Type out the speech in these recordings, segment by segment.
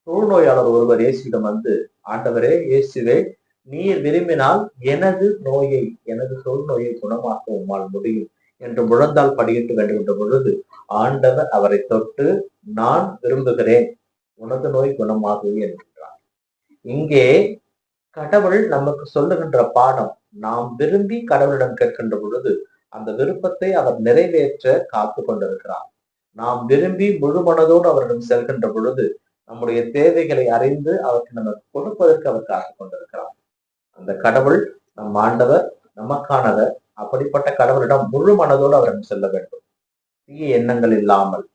தொழுநோயாளர் ஒருவர் இயேசுவிடம் வந்து, ஆண்டவரே இயேசுவே, நீர் விரும்பினால் எனது தொழுநோயை குணமாக்க உம்மால் முடியும் என்று முழந்தால் படியிட்டு வேண்டுகின்ற பொழுது, ஆண்டவர் அவரை தொட்டு, நான் விரும்புகிறேன், உனது நோய் குணமாகுது என்கின்றார். இங்கே கடவுள் நமக்கு சொல்லுகின்ற பாடம், நாம் விரும்பி கடவுளிடம் கேட்கின்ற பொழுது அந்த விருப்பத்தை அவர் நிறைவேற்ற காத்து கொண்டிருக்கிறார். நாம் விரும்பி முழு மனதோடு அவரிடம் செல்கின்ற பொழுது நம்முடைய தேவைகளை அறிந்து அவருக்கு நமக்கு கொடுப்பதற்கு அவர் காத்துக் கொண்டிருக்கிறார். அந்த கடவுள் நம் ஆண்டவர், நமக்கானவர். அப்படிப்பட்ட கடவுளிடம் முழு மனதோடு அவரிடம் செல்ல வேண்டும். தீய எண்ணங்கள் இல்லாமல்,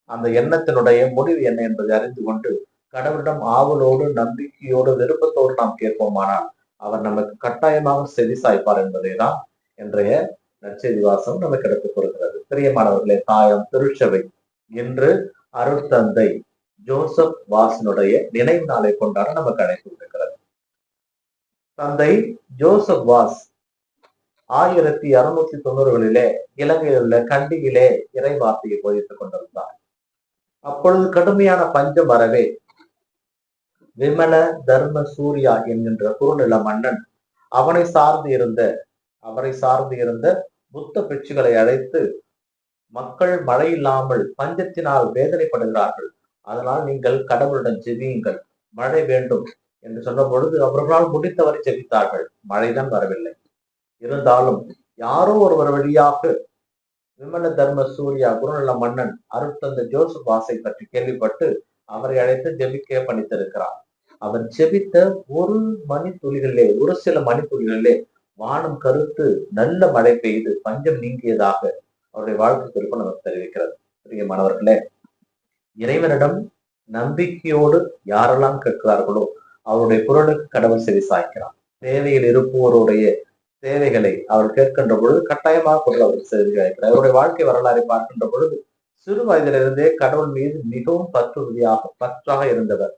அந்த எண்ணத்தினுடைய முடிவு என்ன என்பதை அறிந்து கொண்டு கடவுளிடம் ஆவலோடு, நம்பிக்கையோடு, விருப்பத்தோடு நாம் கேட்போமானால் அவர் நமக்கு கட்டாயமாக செவி சாய்ப்பார் என்பதை தான் இன்றைய நற்செய்தி வாசகம் நமக்கு எடுத்துக் கொடுக்கிறது. பிரியமானவர்களே, தாயம் திருச்சபை இன்று அருட்தந்தை ஜோசப் வாஸினுடைய நினைவு நாளை கொண்டாட நமக்கு அழைப்பு இருக்கிறது. தந்தை ஜோசப் வாஸ் 1690களிலே இலங்கையில் உள்ள கண்டியிலே இறை வார்த்தையை போதித்துக் கொண்டிருந்தார். அப்பொழுது கடுமையான பஞ்சம் வரவே விமல தர்ம சூர்யா என்கின்ற குறுநில மன்னன் அவரை சார்ந்து இருந்த புத்த பிட்சுகளை அழைத்து, மக்கள் மழை இல்லாமல் பஞ்சத்தினால் வேதனைப்படுகிறார்கள், அதனால் நீங்கள் கடவுளிடம் ஜெபியுங்கள், மழை வேண்டும் என்று சொன்ன பொழுது அவர்களால் முடித்தவரை ஜெபித்தார்கள். மழைதான் வரவில்லை. இருந்தாலும் யாரோ ஒருவர் வழியாக விமல தர்ம சூர்யா குறுநில மன்னன் அருட்தந்தை ஜோசப் வாஸை பற்றி கேள்விப்பட்டு அவரை அழைத்து ஜெபிக்க பணித்திருக்கிறார். அவர் ஜெபித்த ஒரு சில மணித்துளிகளிலே வானம் கருத்து நல்ல மழை பெய்து பஞ்சம் நீங்கியதாக அவருடைய வாழ்க்கை குறிப்பு நமக்கு தெரிவிக்கிறது. பிரியமானவர்களே, இறைவனிடம் நம்பிக்கையோடு யாரெல்லாம் கேட்கிறார்களோ அவருடைய குரலுக்கு கடவுள் செவி சாய்க்கிறார். தேவையில் இருப்போருடைய தேவைகளை அவர் கேட்கின்ற பொழுது கட்டாயமாக குரல் அவர் செவி சாய்க்கிறார். அவருடைய வாழ்க்கை வரலாறை பார்க்கின்ற பொழுது சிறு வயதிலிருந்தே கடவுள் மீது மிகவும் பற்றாக இருந்தவர்.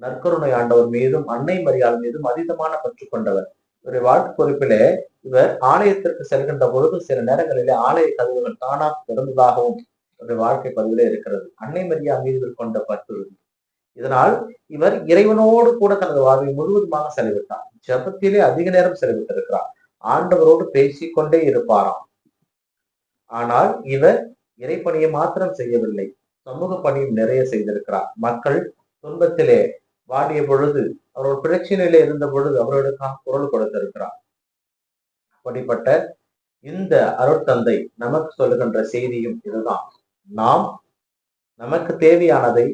நற்கருணை ஆண்டவர் மீதும் அன்னை மரியாள் மீதும் அதீதமான பற்று கொண்டவர். இவருடைய வாழ்க்கை குறிப்பிலே இவர் ஆலயத்திற்கு செல்கின்ற பொழுது சில நேரங்களிலே ஆலய கதவுகள் தானாக திறந்ததாகவும் இவருடைய வாழ்க்கை பதிவிலே இருக்கிறது. அன்னை மரியா மீது கொண்ட பற்று. இதனால் இவர் இறைவனோடு கூட தனது வாழ்வை முழுவதுமாக செலவிட்டார். ஜபத்திலே அதிக நேரம் செலவிட்டிருக்கிறார். ஆண்டவரோடு பேசிக்கொண்டே இருப்பாராம். ஆனால் இவர் இறைப்பணியை மாத்திரம் செய்யவில்லை, சமூக பணியும் நிறைய செய்திருக்கிறார். மக்கள் துன்பத்திலே வாடிய பொழுது, அவர்கள் பிரச்சனையிலே இருந்த பொழுது அவர்களுக்காக குரல் கொடுத்திருக்கிறார். அப்படிப்பட்ட இந்த அருட்தந்தை நமக்கு சொல்லுகின்ற செய்தியும் இதுதான். நமக்கு தேவையானதை